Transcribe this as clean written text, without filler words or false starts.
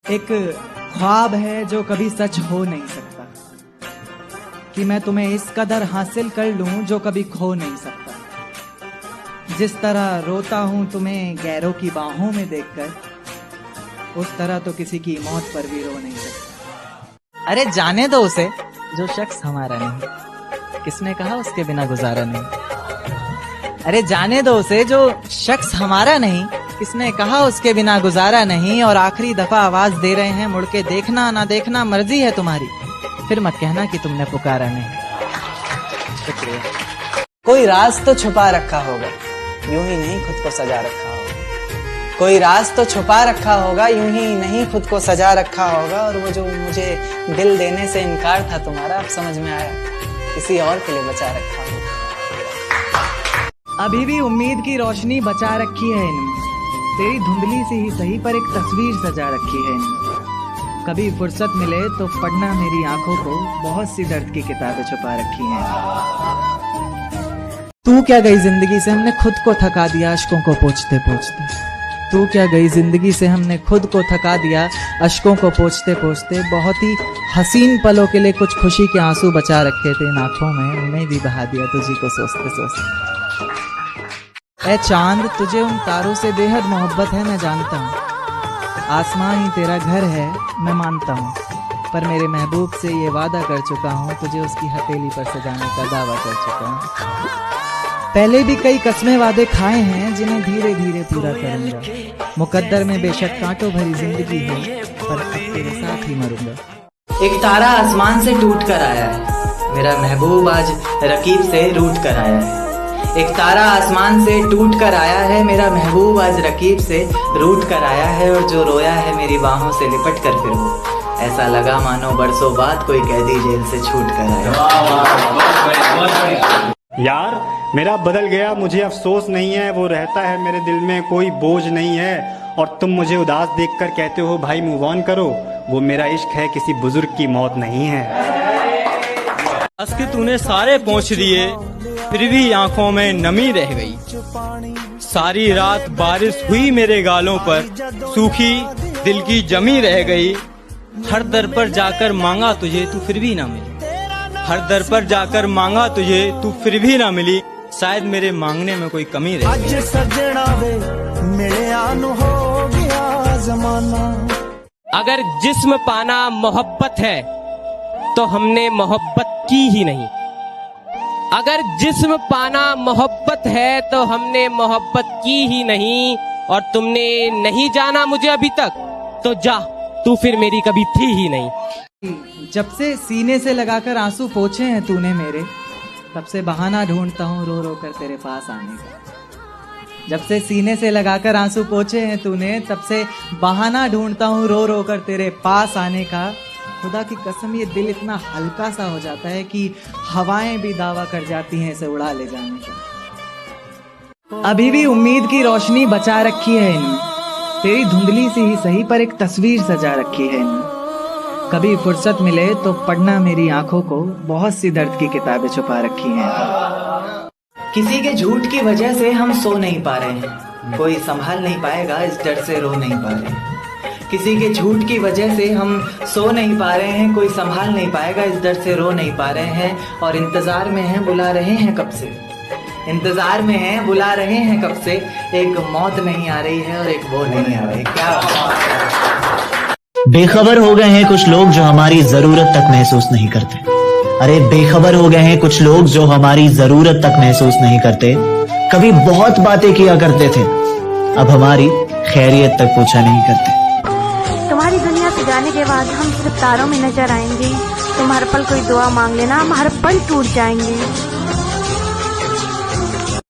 एक ख्वाब है जो कभी सच हो नहीं सकता, कि मैं तुम्हें इस कदर हासिल कर लूं जो कभी खो नहीं सकता। जिस तरह रोता हूं तुम्हें गैरों की बाहों में देखकर, उस तरह तो किसी की मौत पर भी रो नहीं सकता। अरे जाने दो उसे जो शख्स हमारा नहीं, किसने कहा उसके बिना गुजारा नहीं। अरे जाने दो उसे जो शख्स हमारा नहीं, किसने कहा उसके बिना गुजारा नहीं। और आखिरी दफा आवाज दे रहे हैं, मुड़ के देखना ना देखना मर्जी है तुम्हारी, फिर मत कहना कि तुमने पुकारा नहीं। शुक्रिया। कोई राज तो छुपा रखा होगा, यूं ही नहीं खुद को सजा रखा होगा। कोई राज तो छुपा रखा होगा, यूं ही नहीं खुद को सजा रखा होगा। और वो जो मुझे दिल देने से इनकार था तुम्हारा, अब समझ में आया, किसी और के लिए बचा रखा होगा। अभी भी उम्मीद की रोशनी बचा रखी है इनमें, तेरी धुंधली सी ही सही पर एक तस्वीर सजा रखी है इनमें। कभी फुर्सत मिले तो पढ़ना मेरी आंखों को, बहुत सी दर्द की किताबें छुपा रखी हैं। तू क्या गई जिंदगी से, हमने खुद को थका दिया अश्कों को पोंछते पोंछते। तू क्या गई जिंदगी से, हमने खुद को थका दिया अश्कों को पोंछते पोंछते। बहुत ही हसीन पलों के लिए कुछ खुशी के आंसू बचा रखे थे इन आंखों में, उन्हें भी बहा दिया तुझी को सोचते सोचते। ऐ चांद, तुझे उन तारों से बेहद मोहब्बत है मैं जानता हूँ। आसमां ही तेरा घर है मैं मानता हूँ, पर मेरे महबूब से ये वादा कर चुका हूँ, तुझे उसकी हथेली पर सजाने का दावा कर चुका हूँ। पहले भी कई कसमें वादे खाए हैं जिन्हें धीरे धीरे पूरा करूंगा। मुकद्दर में बेशक कांटों भरी जिंदगी है, पर अब तेरे साथ ही मरूंगा। एक तारा आसमान से टूट कर आया है, मेरा महबूब आज रकीब से रूठ कर आया है। एक तारा आसमान से टूट कर आया है, मेरा महबूब आज रकीब से रूठ कर आया है। और जो रोया है मेरी बाहों से लिपट कर फिर वो, ऐसा लगा मानो बरसों बाद कोई कैदी जेल से छूट कर आया। यार मेरा बदल गया, मुझे अफसोस नहीं है, वो रहता है मेरे दिल में, कोई बोझ नहीं है। और तुम मुझे उदास देखकर कहते हो भाई मूव ऑन करो, वो मेरा इश्क है, किसी बुजुर्ग की मौत नहीं है। बस कि तूने सारे पहुँच दिए, फिर भी आंखों में नमी रह गई। सारी रात बारिश हुई मेरे गालों पर, सूखी दिल की जमी रह गई। हर दर पर जाकर मांगा तुझे, तू फिर भी ना मिली। हर दर पर जाकर मांगा तुझे, तू फिर भी ना मिली। शायद मेरे मांगने में कोई कमी रह गई। आज सजना वे मेरे आनु हो गया जमाना। अगर जिस्म पाना मोहब्बत है तो हमने मोहब्बत की ही नहीं। अगर जिस्म पाना मोहब्बत है तो हमने मोहब्बत की ही नहीं। और तुमने नहीं जाना मुझे अभी तक, तो जा, तू फिर मेरी कभी थी ही नहीं। जब से सीने से लगाकर आंसू पोंछे हैं तूने मेरे, तब से बहाना ढूंढता हूँ रो रो कर तेरे पास आने का। जब से सीने से लगाकर आंसू पोंछे हैं तूने, तब से बहाना ढूंढता हूँ रो रो कर तेरे पास आने का। खुदा की कसम ये दिल इतना हल्का सा हो जाता है कि हवाएं भी दावा कर जाती हैं इसे उड़ा ले जाने का। अभी भी उम्मीद की रोशनी बचा रखी है इनमें, तेरी धुंधली सी ही सही पर एक तस्वीर सजा रखी है इनमें। कभी फुर्सत मिले तो पढ़ना मेरी आंखों को, बहुत सी दर्द की किताबें छुपा रखी हैं। किसी के झूठ की वजह से हम सो नहीं पा रहे हैं, कोई संभाल नहीं पाएगा इस डर से रो नहीं पा रहे हैं। किसी के झूठ की वजह से हम सो नहीं पा रहे हैं, कोई संभाल नहीं पाएगा इस डर से रो नहीं पा रहे हैं। और इंतजार में हैं, बुला रहे हैं कब से, इंतजार में हैं, बुला रहे हैं कब से। एक मौत नहीं आ रही है और एक वो नहीं आ रही। क्या बेखबर हो गए हैं कुछ लोग जो हमारी जरूरत तक महसूस नहीं करते। अरे बेखबर हो गए हैं कुछ लोग जो हमारी जरूरत तक महसूस नहीं करते। कभी बहुत बातें किया करते थे, अब हमारी खैरियत तक पूछा नहीं करते। तुम्हारी दुनिया से जाने के बाद हम सिर्फ तारों में नजर आएंगे। तुम हर पल कोई दुआ मांग लेना, हम हर पल टूट जाएंगे।